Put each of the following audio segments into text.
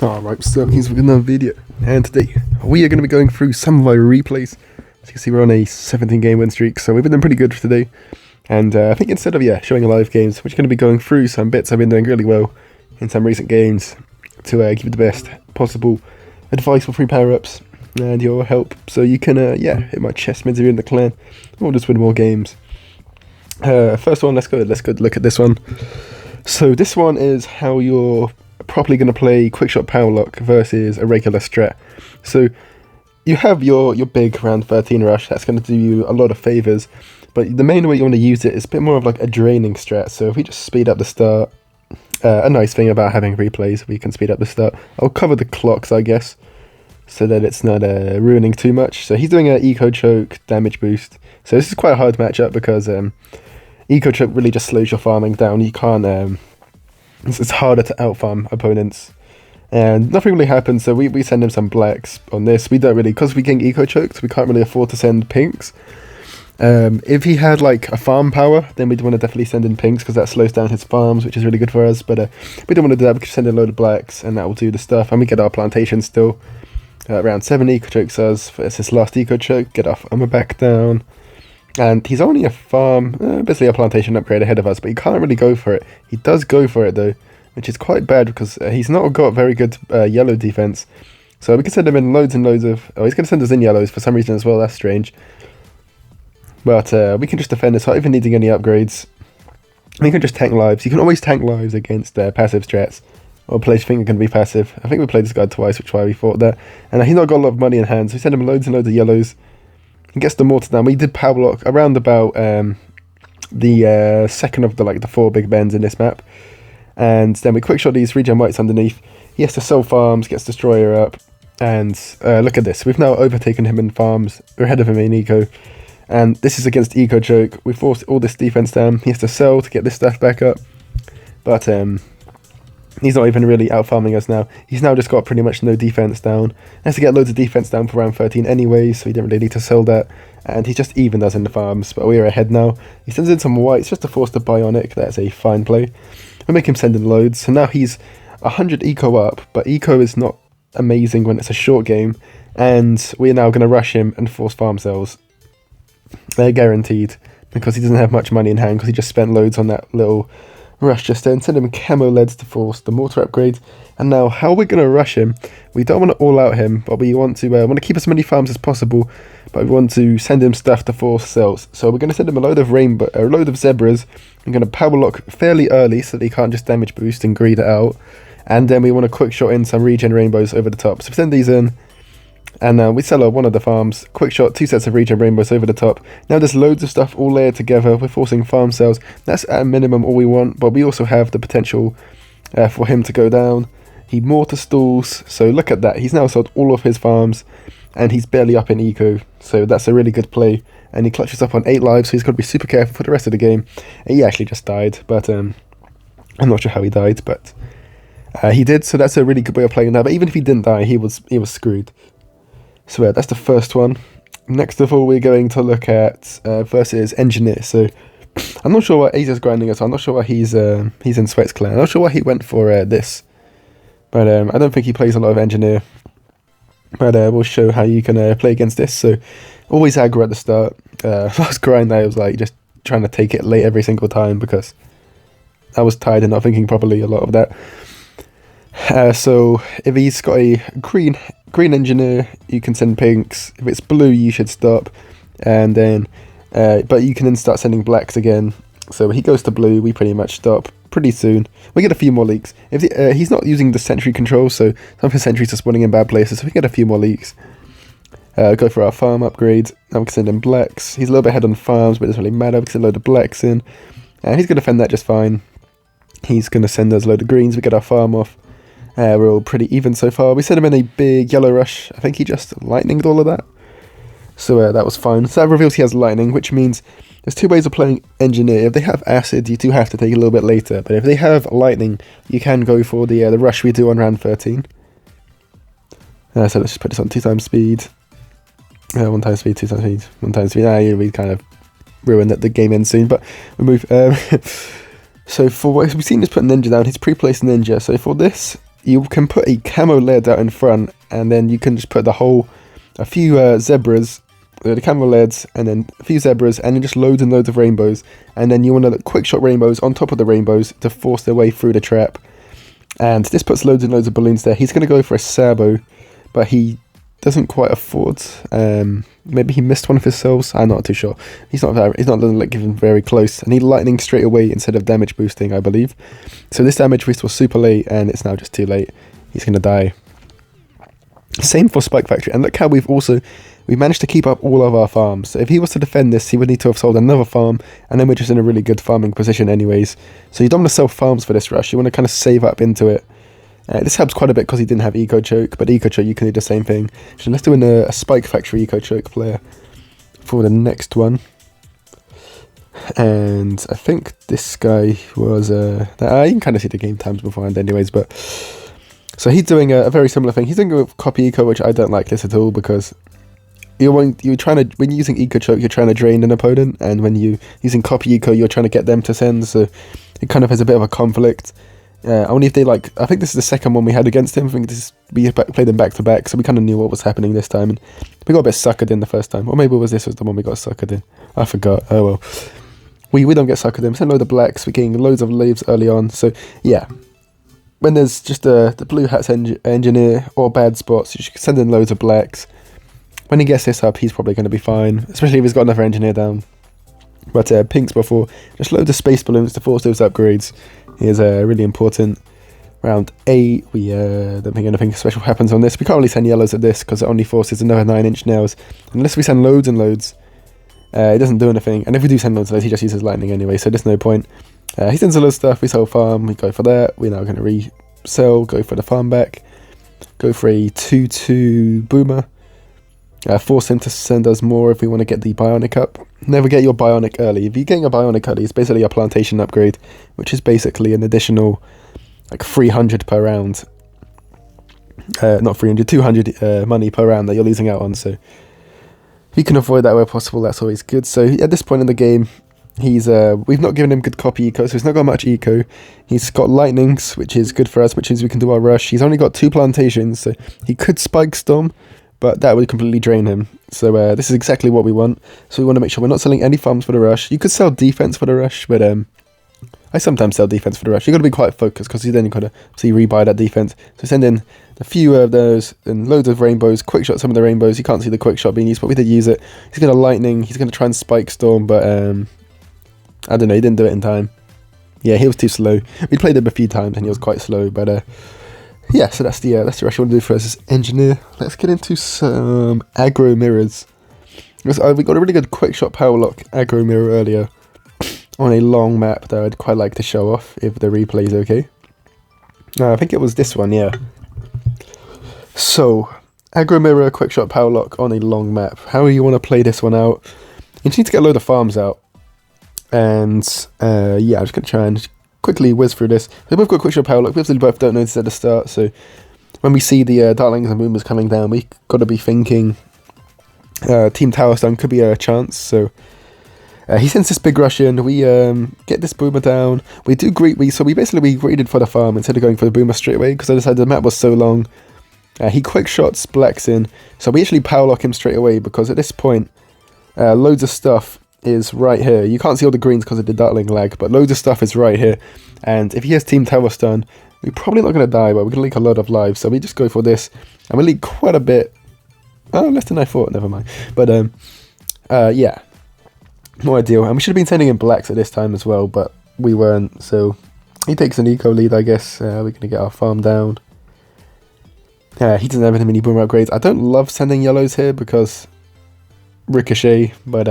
Alright, so here's another video, and today we are going to be going through some of our replays. As you can see, we're on a 17 game win streak, so we've been doing pretty good for today. And I think instead of showing live games, we're going to be going through some bits I've been doing really well in some recent games to give you the best possible advice for free power-ups and your help, so you can hit my chest mids if you're in the clan, or just win more games. First one, let's go look at this one. So this one is how you're properly going to play quickshot power lock versus a regular strat. So you have your big round 13 rush, that's going to do you a lot of favours, but the main way you want to use it is a bit more of like a draining strat. So if we just speed up the start, a nice thing about having replays, we can speed up the start. I'll cover the clocks, I guess, so that it's not ruining too much. So he's doing an eco choke damage boost, so this is quite a hard matchup because eco choke really just slows your farming down. You can't it's harder to outfarm opponents, and nothing really happens, so we send him some blacks on this. We don't really, because we getting eco choked, we can't really afford to send pinks. If he had like a farm power, then we'd want to definitely send in pinks, because that slows down his farms, which is really good for us, but we don't want to do that. We can send in a load of blacks, and that will do the stuff, and we get our plantation still. Round 7 eco chokes us, it's his last eco choke, get our armor back down. And he's only a farm, basically a plantation upgrade ahead of us, but he can't really go for it. He does go for it though, which is quite bad because he's not got very good yellow defense. So we can send him in loads and loads of... Oh, he's going to send us in yellows for some reason as well, that's strange. But we can just defend this without even needing any upgrades. We can just tank lives. You can always tank lives against passive strats, or players think are going to be passive. I think we played this guy twice, which is why we fought that. And he's not got a lot of money in hand, so we send him loads and loads of yellows. He gets the mortar down. We did power lock around about the second of the 4 big bends in this map, and then we quick shot these regen whites underneath. He has to sell farms, gets destroyer up, and look at this. We've now overtaken him in farms. We're ahead of him in eco, and this is against eco choke. We forced all this defense down. He has to sell to get this stuff back up, but he's not even really out-farming us now. He's now just got pretty much no defense down. He has to get loads of defense down for round 13 anyway, so he didn't really need to sell that. And he's just evened us in the farms, but we're ahead now. He sends in some whites just to force the bionic. That's a fine play. We make him send in loads. So now he's 100 eco up, but eco is not amazing when it's a short game. And we're now going to rush him and force farm sales. They're guaranteed, because he doesn't have much money in hand, because he just spent loads on that little... rush just then, send him camo leads to force the mortar upgrade. And now how we're going to rush him, we don't want to all out him, but we want to keep as many farms as possible, but we want to send him stuff to force sales. So we're going to send him a load of zebras. I'm going to power lock fairly early so that he can't just damage boost and greed it out, and then we want to quick shot in some regen rainbows over the top. So we send these in, and we sell one of the farms, quick shot 2 sets of regen rainbows over the top. Now there's loads of stuff all layered together. We're forcing farm sales. That's at a minimum all we want, but we also have the potential for him to go down. He mortar stalls, so look at that. He's now sold all of his farms, and he's barely up in eco, so that's a really good play. And he clutches up on 8 lives, so he's got to be super careful for the rest of the game. And he actually just died, but I'm not sure how he died, but he did, so that's a really good way of playing that. But even if he didn't die, he was screwed. So that's the first one. Next of all, we're going to look at versus Engineer. So I'm not sure what Aza's grinding us. I'm not sure why he's in Sweat's clan. I'm not sure why he went for this. But I don't think he plays a lot of Engineer. But we'll show how you can play against this. So always aggro at the start. Last grind I was like just trying to take it late every single time, because I was tired and not thinking properly a lot of that. So if he's got a green engineer, you can send pinks. If it's blue, you should stop, and then but you can then start sending blacks again. So he goes to blue, we pretty much stop pretty soon. We get a few more leaks. If he's not using the sentry control, so some of his sentries are spawning in bad places, so we get a few more leaks. Go for our farm upgrade. Now we can send in blacks. He's a little bit ahead on farms, but it doesn't really matter. We can send a load of blacks in, and he's going to defend that just fine. He's going to send us a load of greens. We get our farm off. We're all pretty even so far. We sent him in a big yellow rush. I think he just lightninged all of that. So that was fine. So that reveals he has lightning, which means there's 2 ways of playing Engineer. If they have acid, you do have to take a little bit later. But if they have lightning, you can go for the rush we do on round 13. So let's just put this on 2 times speed. 1 time speed, 2 times speed, 1 time speed. Yeah, we kind of ruined that the game ends soon, but we move. So for what we've seen is put a ninja down. He's pre-placed ninja. So for this, you can put a camo lead out in front, and then you can just put a few zebras, the camo leads, and then a few zebras, and then just loads and loads of rainbows. And then you want to quick shot rainbows on top of the rainbows to force their way through the trap. And this puts loads and loads of balloons there. He's going to go for a sabo, but he doesn't quite afford. Maybe he missed one of his cells. I'm not too sure. He's not like even very close. I need lightning straight away instead of damage boosting, I believe. So this damage boost was super late, and it's now just too late. He's gonna die. Same for Spike Factory, and look how we managed to keep up all of our farms. So if he was to defend this, he would need to have sold another farm, and then we're just in a really good farming position anyways. So you don't want to sell farms for this rush. You want to kind of save up into it. This helps quite a bit because he didn't have Eco Choke, but Eco Choke you can do the same thing. So let's do a Spike Factory Eco Choke player for the next one. And I think this guy was you can kind of see the game times beforehand anyways, but so he's doing a very similar thing. He's doing a copy Eco, which I don't like this at all, because when you're using Eco Choke, you're trying to drain an opponent, and when you're using copy Eco, you're trying to get them to send, so it kind of has a bit of a conflict. Only if they I think this is the second one we had against him. I think we played them back to back, so we kind of knew what was happening this time, and we got a bit suckered in the first time. Or maybe this was the one we got suckered in. I forgot. Oh well. We don't get suckered in. We send loads of blacks. We're getting loads of leaves early on. So yeah, when there's just the blue hats engineer or bad spots, you should send in loads of blacks. When he gets this up, he's probably going to be fine, especially if he's got another engineer down. But pinks before, just loads of space balloons to force those upgrades is really important. Round 8, we don't think anything special happens on this. We can't really send yellows at this because it only forces another 9-inch nails. Unless we send loads and loads, it doesn't do anything. And if we do send loads of loads, he just uses lightning anyway, so there's no point. He sends a lot of stuff, we sell farm, we go for that. We're now going to resell, go for the farm back, go for a 2-2 boomer. Force him to send us more if we want to get the bionic up. Never get your bionic early. If you're getting a bionic early, it's basically a plantation upgrade, which is basically an additional like 300 per round. Not 300, 200 money per round that you're losing out on. So if you can avoid that where possible, that's always good. So at this point in the game, we've not given him good copy eco, so he's not got much eco. He's got lightnings, which is good for us, which means we can do our rush. He's only got 2 plantations, so he could spike storm, but that would completely drain him. So this is exactly what we want. So we want to make sure we're not selling any farms for the rush. You could sell defense for the rush, but I sometimes sell defense for the rush. You've got to be quite focused, because then you've got to rebuy that defense. So send in a few of those and loads of rainbows. Quick shot some of the rainbows. You can't see the quick shot being used, but we did use it. He's going to lightning. He's going to try and spike storm, but I don't know. He didn't do it in time. Yeah, he was too slow. We played him a few times and he was quite slow, but yeah, so that's the rush you want to do for us as engineer. Let's get into some aggro mirrors. We got a really good quick shot power lock aggro mirror earlier on a long map that I'd quite like to show off if the replay is okay. I think it was this one, yeah. So, aggro mirror quick shot power lock on a long map. How you want to play this one out? You just need to get a load of farms out. And yeah, I'm just going to try and quickly whiz through this. We both got quick shot power lock. We obviously both don't notice at the start, so when we see the darlings and boomers coming down, we got to be thinking Team Tower Stone could be a chance. So he sends this big rush in. We get this boomer down. We basically greeted for the farm instead of going for the boomer straight away, because I decided the map was so long. He quick shots blacks in, so we actually power lock him straight away, because at this point loads of stuff is right here. You can't see all the greens because of the dartling lag, but loads of stuff is right here. And if he has Team Tower Stun, we're probably not going to die, but we're going to leak a lot of lives. So we just go for this, and we leak quite a bit. Oh, less than I thought, never mind. But yeah, not ideal. And we should have been sending in blacks at this time as well, but we weren't. So he takes an eco lead, I guess. We're going to get our farm down. He doesn't have any mini boomer upgrades. I don't love sending yellows here because ricochet, but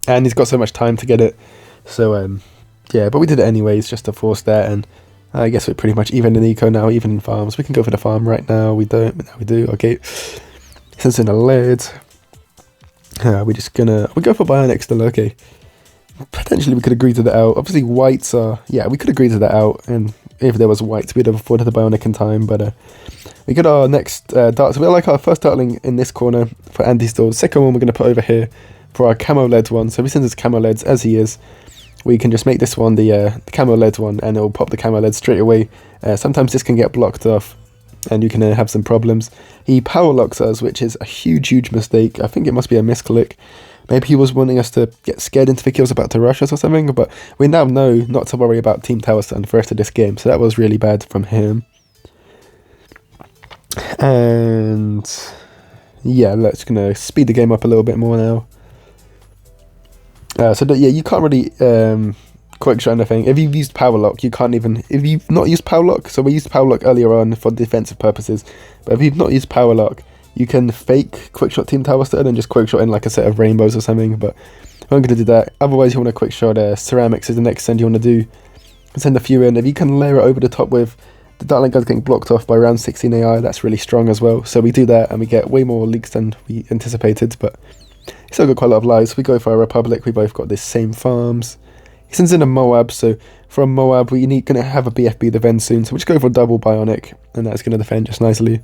and he's got so much time to get it. So yeah, but we did it anyways just to force that, and I guess we're pretty much even in eco now, even in farms. We can go for the farm right now. We don't, but now we do. Okay, since in a lead, we go for bionic still. Okay, potentially we could agree to that out. Obviously whites are, yeah, we could agree to that out, and if there was whites we'd have afforded the bionic in time, but we got our next dart. So we're like our first dartling in this corner for Andy's door. The second one we're going to put over here for our camo leads one. So he sends us camo leads as he is. we can just make this one the camo lead one, and it'll pop the camo lead straight away. Sometimes this can get blocked off, and you can have some problems. He power locks us, which is a huge mistake. I think it must be a misclick. Maybe he was wanting us to get scared into thinking he was about to rush us or something, but we now know not to worry about Team Tower Stun for the rest of this game, so that was really bad from him. And yeah, let's gonna speed the game up a little bit more now. Yeah, you can't really quick shot anything. If you've used power lock, you can't even. If you've not used power lock, so we used power lock earlier on for defensive purposes, but if you've not used power lock, you can fake quick shot Team Tower Stun and just quick shot in like a set of rainbows or something. But I'm not going to do that. Otherwise, you want to quick shot ceramics is the next send you want to do. Send a few in. If you can layer it over the top with the Darkling guns getting blocked off by around 16 AI, that's really strong as well. So we do that and we get way more leaks than we anticipated, but still got quite a lot of lives. We go for a Republic. We both got the same farms. He sends in a Moab, so for a Moab we going to have a BFB defend soon, so we just go for a double Bionic, and that's going to defend just nicely.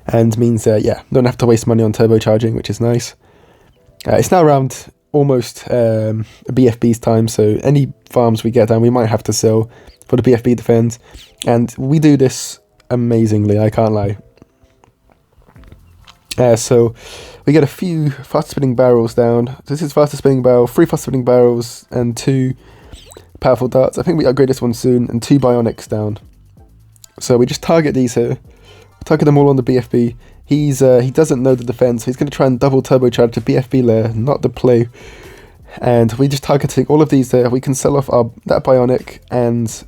And means, yeah, don't have to waste money on turbocharging, which is nice. It's now around almost BFB's time, so any farms we get down we might have to sell for the BFB defend, and we do this amazingly, I can't lie. So we get a few fast spinning barrels down. This is faster spinning barrel, 3 fast spinning barrels, and 2 powerful darts. I think we upgrade this one soon, and 2 bionics down. So we just target these here. Target them all on the BFB. He doesn't know the defense, so he's going to try and double turbocharge the BFB layer, not the play. And we just targeting all of these there. We can sell off that bionic and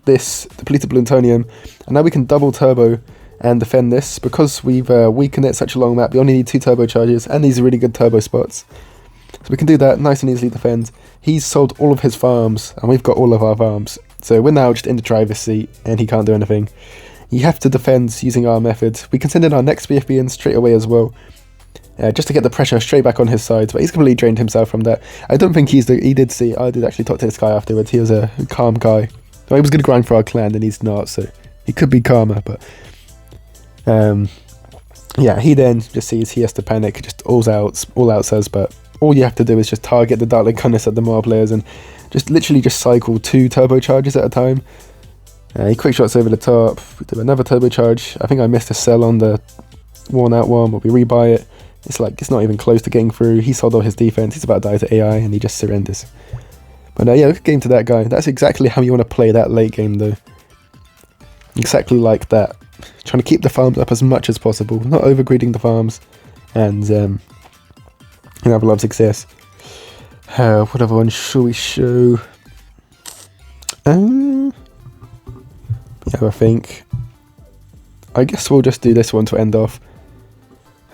this depleted plutonium, and now we can double turbo and defend this. Because we've weakened it such a long map, we only need 2 turbocharges, and these are really good turbo spots. So we can do that, nice and easily defend. He's sold all of his farms, and we've got all of our farms. So we're now just in the driver's seat, and he can't do anything. You have to defend using our method. We can send in our next BFB in straight away as well, just to get the pressure straight back on his side, but he's completely drained himself from that. I don't think he did see, I did actually talk to this guy afterwards. He was a calm guy. Well, he was going to grind for our clan, and he's not, so he could be calmer, but yeah, he then just sees he has to panic, just all out says, but all you have to do is just target the Darkling Gunners at the Mar players and just literally just cycle 2 turbocharges at a time. He quick shots over the top, we do another turbocharge. I think I missed a sell on the worn out one, but we rebuy it. It's not even close to getting through. He sold all his defense, he's about to die to AI, and he just surrenders. But yeah, good game to that guy. That's exactly how you want to play that late game though. Exactly like that. Trying to keep the farms up as much as possible, not overgreeding the farms, and have a lot of success. What other one should we show? Yeah, I guess we'll just do this one to end off.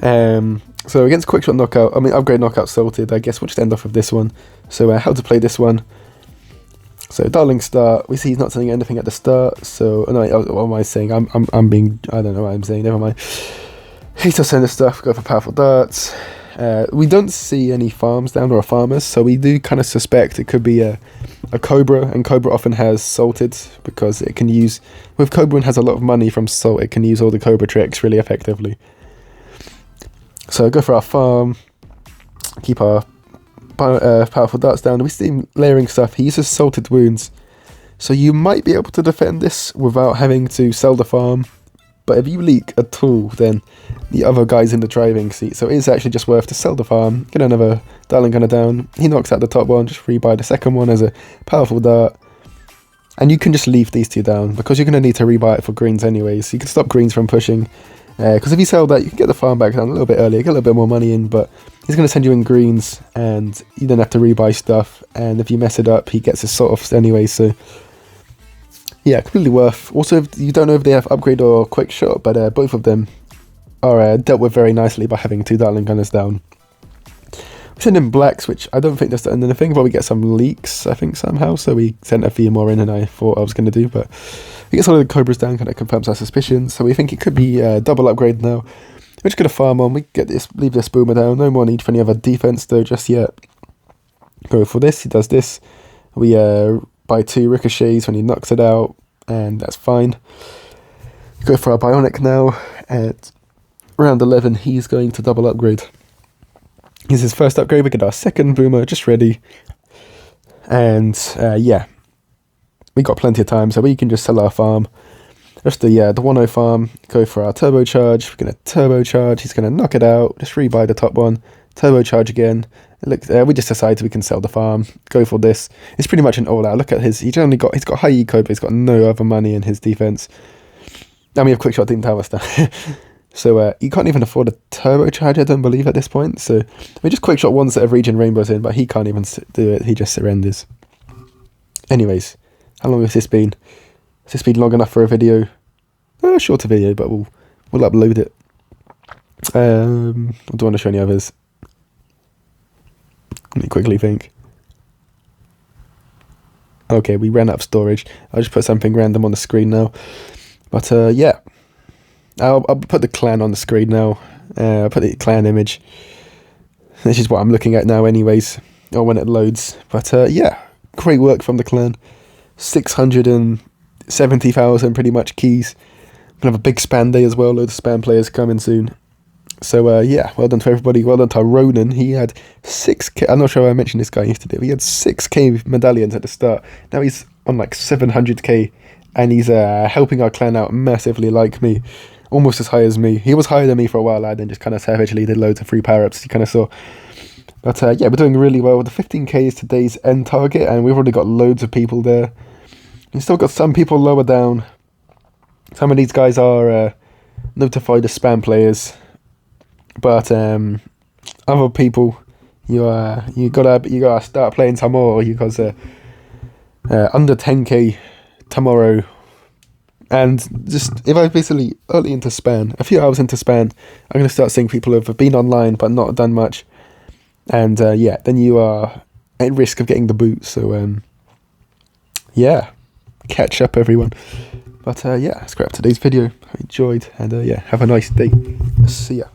So against Quickshot Knockout, Upgrade Knockout Salted, I guess we'll just end off with this one. So how to play this one. So Darkling start, we see he's not saying anything at the start, so, no, what am I saying? I don't know what I'm saying, never mind. He's still saying this stuff, go for powerful darts. We don't see any farms down or farmers, so we do kind of suspect it could be a cobra, and cobra often has salted because it can use, with cobra and has a lot of money from salt, it can use all the cobra tricks really effectively. So go for our farm, keep our powerful darts down. We see him layering stuff. He uses salted wounds, so you might be able to defend this without having to sell the farm, but if you leak at all, then the other guy's in the driving seat, so it is actually just worth to sell the farm, get another Darkling Gunner down. He knocks out the top one, just rebuy the second one as a powerful dart, and you can just leave these 2 down because you're going to need to rebuy it for greens anyways. You can stop greens from pushing, because if you sell that, you can get the farm back down a little bit earlier, get a little bit more money in, but he's going to send you in greens, and you don't have to rebuy stuff, and if you mess it up, he gets his sort of anyway, so yeah, completely worth. Also, if you don't know if they have upgrade or quick shot, but both of them are dealt with very nicely by having 2 Darkling Gunners down. We send in blacks, which I don't think does anything, but we get some leaks, I think, somehow, so we sent a few more in than I thought I was going to do, but we get some of the cobras down, kind of confirms our suspicions, so we think it could be double upgrade now. We're just going to farm on, we get this, leave this boomer down, no more need for any other defense though just yet. Go for this, he does this, we buy 2 ricochets when he knocks it out, and that's fine. Go for our bionic now, at round 11 he's going to double upgrade. Here's his first upgrade, we get our second boomer just ready. And yeah, we got plenty of time, so we can just sell our farm. Just the 1-0 farm, go for our turbocharge. We're going to turbocharge, he's going to knock it out, just rebuy the top one, turbocharge again. Look, we just decided we can sell the farm, go for this. It's pretty much an all-out. Look at he's got high eco, but he's got no other money in his defense. And we have quick shot team tower stuff. So you can't even afford a turbocharge, I don't believe, at this point. So we just quick shot ones that have region rainbows in, but he can't even do it. He just surrenders. Anyways, how long has this been? Has this been long enough for a video? Shorter video, but we'll upload it. I don't want to show any others. Let me quickly think. Okay, we ran out of storage. I'll just put something random on the screen now. But yeah, I'll put the clan on the screen now. I'll put the clan image. This is what I'm looking at now anyways, or when it loads. But yeah, great work from the clan. 670,000 pretty much keys. We'll have a big spam day as well, loads of spam players coming soon. So yeah, well done to everybody. Well done to Ronan. He had 6k. I'm not sure if I mentioned this guy yesterday, but he had 6k medallions at the start. Now he's on like 700k, and he's helping our clan out massively, like me. Almost as high as me. He was higher than me for a while, lad, and just kind of savagely did loads of free power-ups, you kind of saw. But yeah, we're doing really well. The 15k is today's end target, and we've already got loads of people there. We've still got some people lower down. Some of these guys are notified as spam players. But other people, you gotta start playing some more, because under 10k tomorrow, and just if I basically early into span, a few hours into span, I'm gonna start seeing people who have been online but not done much, and yeah, then you are at risk of getting the boot. So yeah, catch up everyone. But yeah, that's great for today's video. I enjoyed, and yeah, have a nice day. See ya.